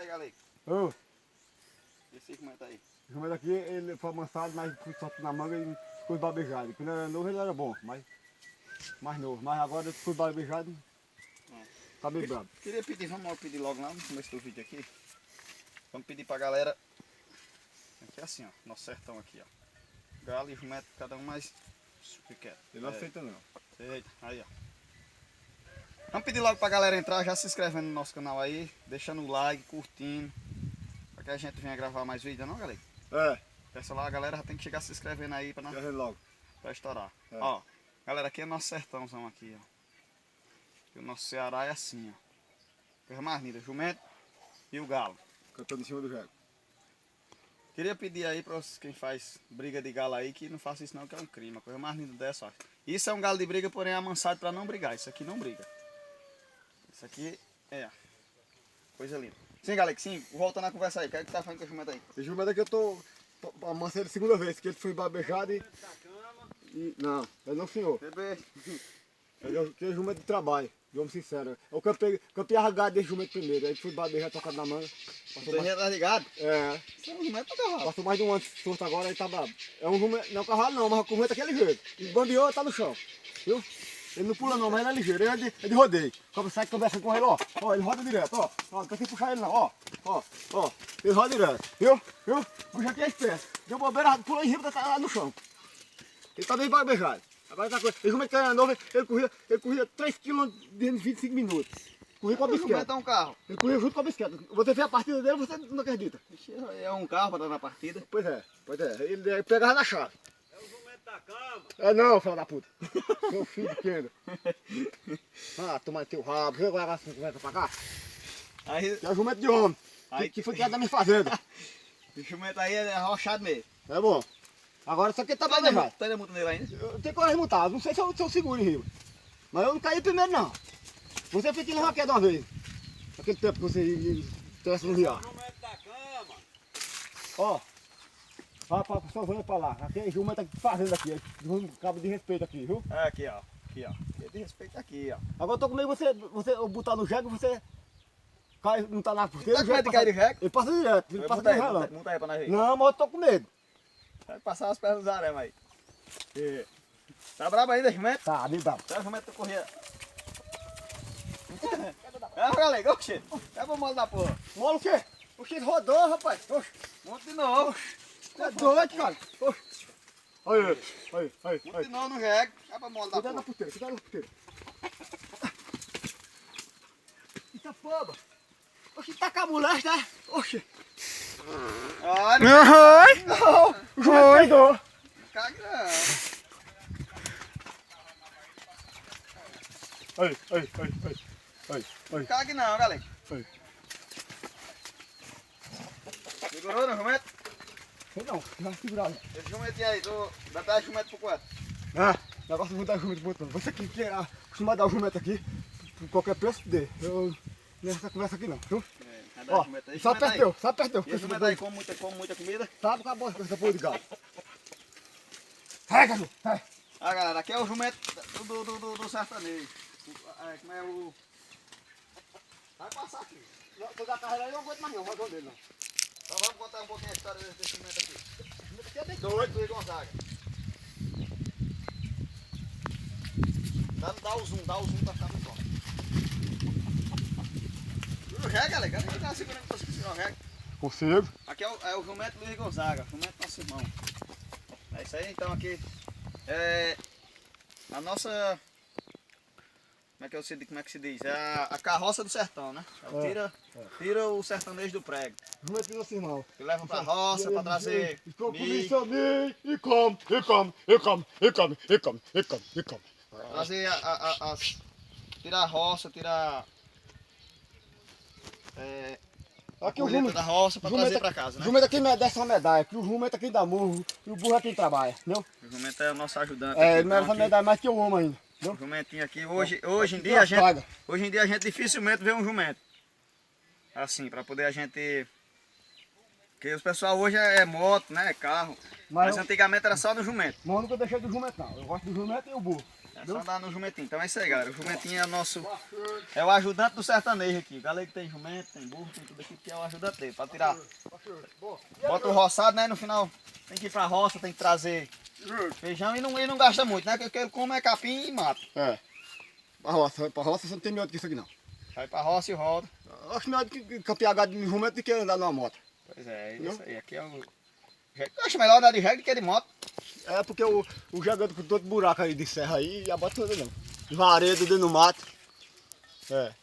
aí, galera. Ô, Esse jumento aí. o jumento aqui, ele foi amansado, mas só na manga e ficou babejado. Quando era novo ele era bom, mas mais novo. Mas agora ele ficou babejado, tá bem bravo. Queria pedir, vamos pedir logo lá no começo do vídeo aqui. Vamos pedir pra galera. Aqui é assim, ó. Nosso sertão aqui, ó. Galo e jumento, cada um mais pequeno. Ele não aceita não. Eita, aí, ó. Vamos pedir logo pra galera entrar, já se inscrevendo no nosso canal aí, deixando o like, curtindo, pra que a gente venha gravar mais vídeo, não, galera? É, Peça lá, a galera já tem que chegar se inscrevendo aí pra, já logo. pra estourar. É. Ó, galera, aqui é nosso sertãozão aqui, ó. E o nosso Ceará é assim, ó. Coisa mais linda, jumento e o galo. Cantando em cima do jegue. Queria pedir aí pra quem faz briga de galo aí que não faça isso não, que é um crime. A coisa mais linda dessa, ó. Isso é um galo de briga, porém amansado pra não brigar. Isso aqui não briga. Isso aqui é coisa linda. Sim, galera, sim, voltando à conversa aí. O que é que tá falando com o jumento aí? Esse jumento aqui eu tô amansando ele a segunda vez, que ele foi babejado e... Não, não senhor. Bebê. Que é jumento de trabalho, vamos sincero. Eu campei arragado desse jumento primeiro, aí fui babejado, tocado na manga. Você já tá ligado? É, Isso é um jumento ou cavalo? passou mais de um ano surto agora, aí tá brabo. É um jumento, não é um cavalo não, mas o jumento é aquele jeito. Ele bambeou, tá no chão, viu? Ele não pula não, mas ele é ligeiro, ele é de rodeio. Quando sai conversa com ele, ó, ele roda direto, ó. Não tem que puxar ele não, ó. Ele roda direto, viu? O bicho aqui é esperto. Deu bobeira, pulou em riba, tá lá no chão. Ele tá bem babejado. Agora tá coisa. Ele jumento que era novo, ele corria 3 km em 25 minutos. Corria com a O jumento bicicleta. é um carro. Ele corria junto com a bicicleta. Você vê a partida dele, você não acredita. É um carro pra dar na partida. Pois é. Ele pegava na chave. É o jumento da cama. É não, filho da puta. Seu filho pequeno. Ah, toma teu rabo. Vê agora essa conversa pra cá. Aí, Que é o jumento de homem. Aí- Que foi criado na minha fazenda. o jumento aí é arrochado mesmo. É bom. Agora isso aqui tá Tá babejado. dando multa nele ainda? Eu tenho coragem de montar. Não sei se eu seguro em rio. Mas eu não caí primeiro não. Você fica levar queda uma vez. Aquele tempo que você desce no rio. É o jumento da cama. Ó. Vai pra sua zona pra lá. Aqui é jumento aqui fazendo aqui. Um cabo de respeito aqui, viu? É aqui, ó. Aqui, ó. De respeito aqui, ó. Agora eu tô com medo de você botar no jegue, você cai, não tá na porteira. Tá com medo de cair de jegue? Ele passa direto, ele passa Monta de aí, relâmpago. monta aí pra nós ver. Não, mas eu tô com medo. Vai passar as pernas dos arame aí. Tá brabo ainda, jumento? Tá, me dá. Tá, jumento tu corria. É, galera, oxê. É pra mola da porra. Mola o quê? O X rodou, rapaz. Oxe, Monta de novo. é doido, cara. Oxe. Aí. Monta de novo no jegue. É pra mola da Cuidado na porra. porteira, cuidado na porteira. Eita foba. Oxe, tá com a mulher, né? Oxe. Ah, não Não. O jumento caidou. cague não. Aí. Cague não, galera. Aí. Segurou no jumento? Sei não, vai segurar. Esse jumentinho aí, tu dá 10 jumento pro quanto? Ah, negócio de mudar o jumento botando. Você que quer acostumar a dar o jumento aqui, por qualquer preço, dê. Eu nessa conversa aqui não, viu? Vai dar Ó, jumento aí. só perdeu. E esse jumento aí come muita comida? Sabe com a boa coisa boa de galo. Vai, cachorro, vai. Ah, galera, aqui é o jumento do sertanejo. Como é o... Vai passar aqui. Se eu dar carreira aí, eu não aguento mais não, vai dele não. Então vamos contar um pouquinho a história desse jumento aqui. O jumento aqui é bem Doido, Luiz Gonzaga. Dá o zoom pra ficar muito bom. O ré, galera, quem tá segurando pra segurar o ré? Consigo. Aqui é o jumento Luiz Gonzaga, jumento nosso irmão. É isso aí, então aqui é a nossa... Como é que se diz? É a carroça do sertão, né? Tira o sertanejo do prego. O jumento do nosso irmão. Que leva pra roça pra trazer E come milho, isso a mim, e come. trazer tirar a roça, tirar Aqui a o colheita jumento da roça pra jumento trazer aqui- pra casa, O né? jumento aqui merece uma medalha, que o jumento aqui dá murro e o burro é quem trabalha, entendeu? O jumento é o nosso ajudante. É, aqui, ele merece então, uma medalha mais que o homem ainda, o entendeu? jumentinho aqui, hoje em Aqui dia a tem uma praga. gente dificilmente vê um jumento. Assim, pra poder a gente... Porque os pessoal hoje é moto, né? É carro. Mas Mas antigamente era só no jumento. eu nunca deixei do jumento não, eu gosto do jumento e o burro. É só dar no jumentinho. Então é isso aí, galera. O jumentinho é o nosso... É o ajudante do sertanejo aqui. O galera que tem jumento, tem burro, tem tudo aqui, que é o ajudante dele. Pra tirar... Bota o roçado, né? No final tem que ir pra roça, tem que trazer feijão e não gasta muito, né? Porque ele come é capim e mata. É. Pra roça você não tem melhor do que isso aqui não. Vai pra roça e roda. Acho melhor do que campear de jumento do que andar numa moto. Pois é isso aí. Aqui é o... Eu acho melhor andar de jegue do que de moto. É porque o jogando com todo buraco aí de serra aí, a bota toda não. Varedo dentro do mato. É.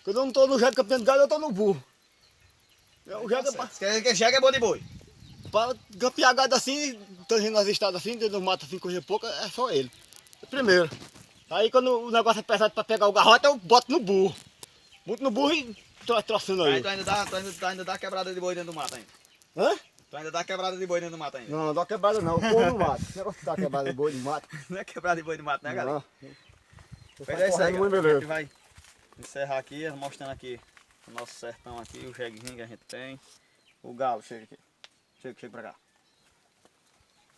Quando eu não tô no jegue campeando gado, eu tô no burro. O jegue é pra, Que jegue é bom de boi. pra campear gado assim, tangindo nas estradas assim, dentro do mato assim, coisa pouca, é só ele. Primeiro. Aí quando o negócio é pesado pra pegar o garrote, eu boto no burro. Boto no burro e troçando Aí aí. tu ainda dá quebrada de boi dentro do mato ainda. Hã? Tu ainda dá quebrada de boi dentro do mato ainda. Não, não dá quebrada não, eu corro no mato. Esse negócio de dar quebrada de boi no mato. Não é quebrada de boi de mato, né, galera? Não. Pois é isso aí, Correndo muito galera. A gente beleza. vai encerrar aqui, mostrando aqui o nosso sertão aqui, o jeguinho que a gente tem. O galo, chega aqui. Chega pra cá.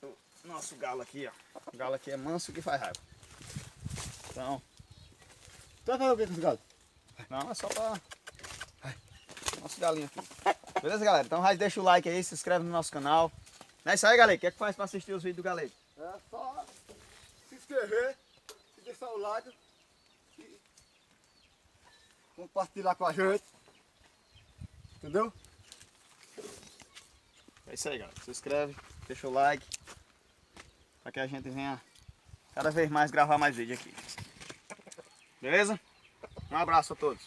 O nosso galo aqui, ó. O galo aqui é manso que faz raiva. Então, Tu vai fazer o que com esse gado? não, é só pra... Nosso galinho aqui. Beleza, galera? Então já deixa o like aí, se inscreve no nosso canal. Não é isso aí, galera? O que é que faz pra assistir os vídeos do Galego? É só se inscrever, deixar o like e compartilhar com a gente. Entendeu? É isso aí, galera. Se inscreve, deixa o like. Pra que a gente venha cada vez mais gravar mais vídeo aqui. Beleza? Um abraço a todos.